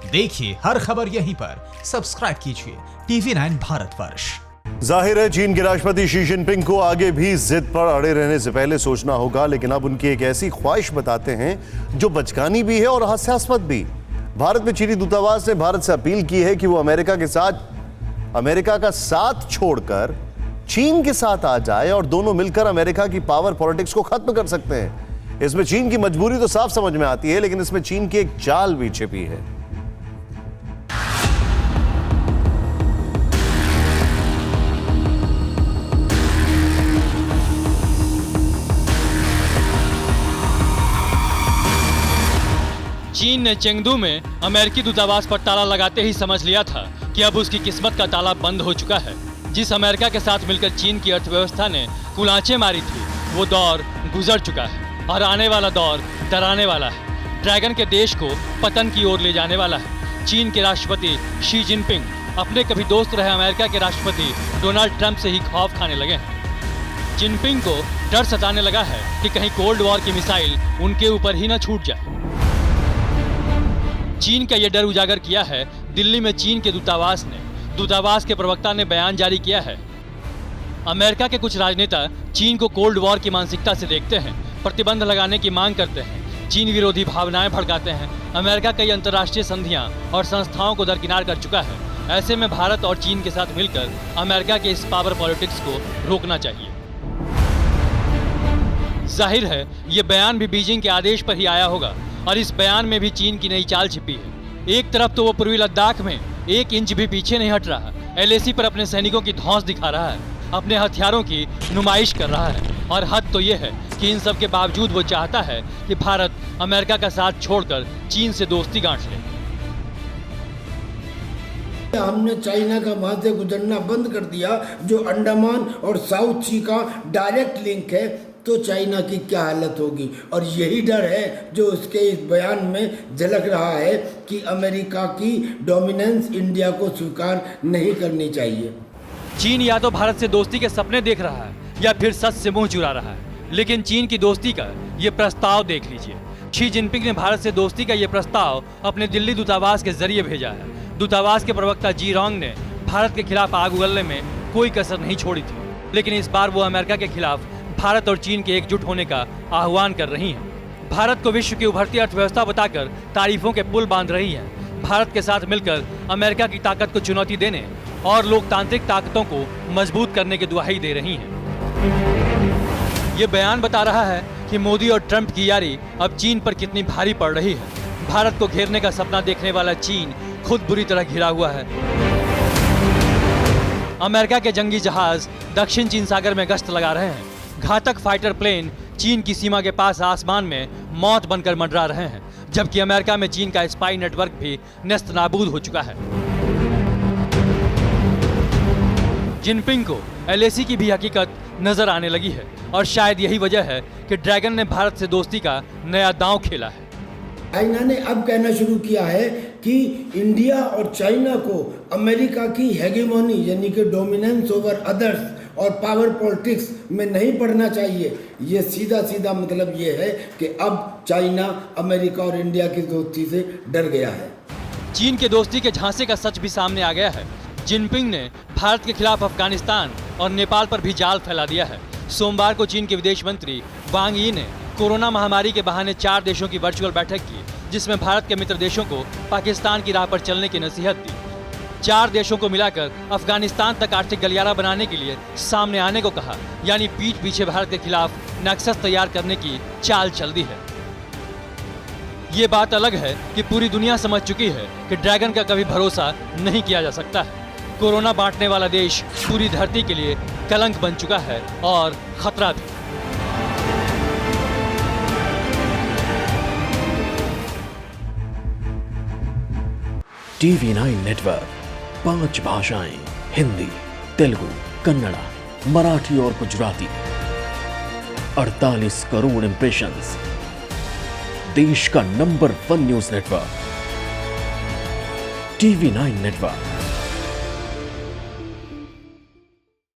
देखिए हर खबर यहीं पर, सब्सक्राइब कीजिए TV9 भारतवर्ष। जाहिर है चीन के राष्ट्रपति शी जिनपिंग को आगे भी जिद पर अड़े रहने से पहले सोचना होगा, लेकिन अब उनकी एक ऐसी ख्वाहिश बताते हैं जो बचकानी भी है और हास्यास्पद भी। भारत में चीनी दूतावास ने भारत से अपील की है कि वो अमेरिका का साथ छोड़कर चीन के साथ आ जाए और दोनों मिलकर अमेरिका की पावर पॉलिटिक्स को खत्म कर सकते हैं। इसमें चीन की मजबूरी तो साफ समझ में आती है, लेकिन इसमें चीन की एक चाल भी छिपी है। चीन ने चेंगडू में अमेरिकी दूतावास पर ताला लगाते ही समझ लिया था कि अब उसकी किस्मत का ताला बंद हो चुका है। जिस अमेरिका के साथ मिलकर चीन की अर्थव्यवस्था ने कुलांचे मारी थी, वो दौर गुजर चुका है और आने वाला दौर डराने वाला है। ड्रैगन के देश को पतन की ओर ले जाने वाला है। चीन के राष्ट्रपति शी जिनपिंग अपने कभी दोस्त रहे अमेरिका के राष्ट्रपति डोनाल्ड ट्रंप से ही खौफ खाने लगे हैं। जिनपिंग को डर सताने लगा है कि कहीं कोल्ड वॉर की मिसाइल उनके ऊपर ही न छूट जाए। चीन का यह डर उजागर किया है दिल्ली में चीन के दूतावास ने। दूतावास के प्रवक्ता ने बयान जारी किया है। अमेरिका के कुछ राजनेता चीन को कोल्ड वॉर की मानसिकता से देखते हैं, प्रतिबंध लगाने की मांग करते हैं, चीन विरोधी भावनाएं भड़काते हैं। अमेरिका कई अंतर्राष्ट्रीय संधियां और संस्थाओं को दरकिनार कर चुका है। ऐसे में भारत और चीन के साथ मिलकर अमेरिका के इस पावर पॉलिटिक्स को रोकना चाहिए। जाहिर है ये बयान भी बीजिंग के आदेश पर ही आया होगा और इस बयान में भी चीन की नई चाल छिपी है। एक तरफ तो वो पूर्वी लद्दाख में 1 इंच भी पीछे नहीं हट रहा, LAC पर अपने सैनिकों की धौंस दिखा रहा है, अपने हथियारों की नुमाइश कर रहा है, और हद तो ये है कि इन सब के बावजूद वो चाहता है कि भारत अमेरिका का साथ छोड़कर चीन से दोस्ती गांठ ले। हमने चाइना का वहां से गुजरना बंद कर दिया, जो अंडमान और साउथ सी का डायरेक्ट लिंक है, तो चाइना की क्या हालत होगी। और यही डर है जो उसके इस बयान में झलक रहा है कि अमेरिका की डोमिनेंस इंडिया को स्वीकार नहीं करनी चाहिए। चीन या तो भारत से दोस्ती के सपने देख रहा है या फिर सच से मुंह चुरा रहा है, लेकिन चीन की दोस्ती का ये प्रस्ताव देख लीजिए। शी जिनपिंग ने भारत से दोस्ती का ये प्रस्ताव अपने दिल्ली दूतावास के जरिए भेजा है। दूतावास के प्रवक्ता जी रोंग ने भारत के खिलाफ आग उगलने में कोई कसर नहीं छोड़ी थी, लेकिन इस बार वो अमेरिका के खिलाफ भारत और चीन के एकजुट होने का आह्वान कर रही हैं। भारत को विश्व की उभरती अर्थव्यवस्था बताकर तारीफों के पुल बांध रही हैं। भारत के साथ मिलकर अमेरिका की ताकत को चुनौती देने और लोकतांत्रिक ताकतों को मजबूत करने की दुहाई दे रही हैं। ये बयान बता रहा है कि मोदी और ट्रंप की यारी अब चीन पर कितनी भारी पड़ रही है। भारत को घेरने का सपना देखने वाला चीन खुद बुरी तरह घिरा हुआ है। अमेरिका के जंगी जहाज दक्षिण चीन सागर में गश्त लगा रहे हैं। घातक फाइटर प्लेन चीन की सीमा के पास आसमान में मौत बनकर मंडरा रहे हैं, जबकि अमेरिका में चीन का स्पाई नेटवर्क भी नेस्त नाबूद हो चुका है। जिनपिंग को LAC की भी हकीकत नजर आने लगी है और शायद यही वजह है कि ड्रैगन ने भारत से दोस्ती का नया दांव खेला है। चाइना ने अब कहना शुरू किया है कि इंडिया और चाइना को अमेरिका की हेगेमोनी यानी कि डोमिनेंस ओवर अदर्स और पावर पॉलिटिक्स में नहीं पढ़ना चाहिए। ये सीधा सीधा मतलब ये है कि अब चाइना अमेरिका और इंडिया की दोस्ती से डर गया है। चीन के दोस्ती के झांसे का सच भी सामने आ गया है। जिनपिंग ने भारत के खिलाफ अफगानिस्तान और नेपाल पर भी जाल फैला दिया है। सोमवार को चीन के विदेश मंत्री वांग यी ने कोरोना महामारी के बहाने 4 देशों की वर्चुअल बैठक की, जिसमें भारत के मित्र देशों को पाकिस्तान की राह पर चलने की नसीहत दी। 4 देशों को मिलाकर अफगानिस्तान तक आर्थिक गलियारा बनाने के लिए सामने आने को कहा, यानी पीठ पीछे भारत के खिलाफ नक्सस तैयार करने की चाल चल दी है। ये बात अलग है कि पूरी दुनिया समझ चुकी है कि ड्रैगन का कभी भरोसा नहीं किया जा सकता है। कोरोना बांटने वाला देश पूरी धरती के लिए कलंक बन चुका है और खतरा भी। TV9 नेटवर्क 5 भाषाएं, हिंदी, तेलुगु, कन्नड़ा, मराठी और गुजराती। 48 करोड़ इंप्रेशंस। देश का number 1 news network TV9 network.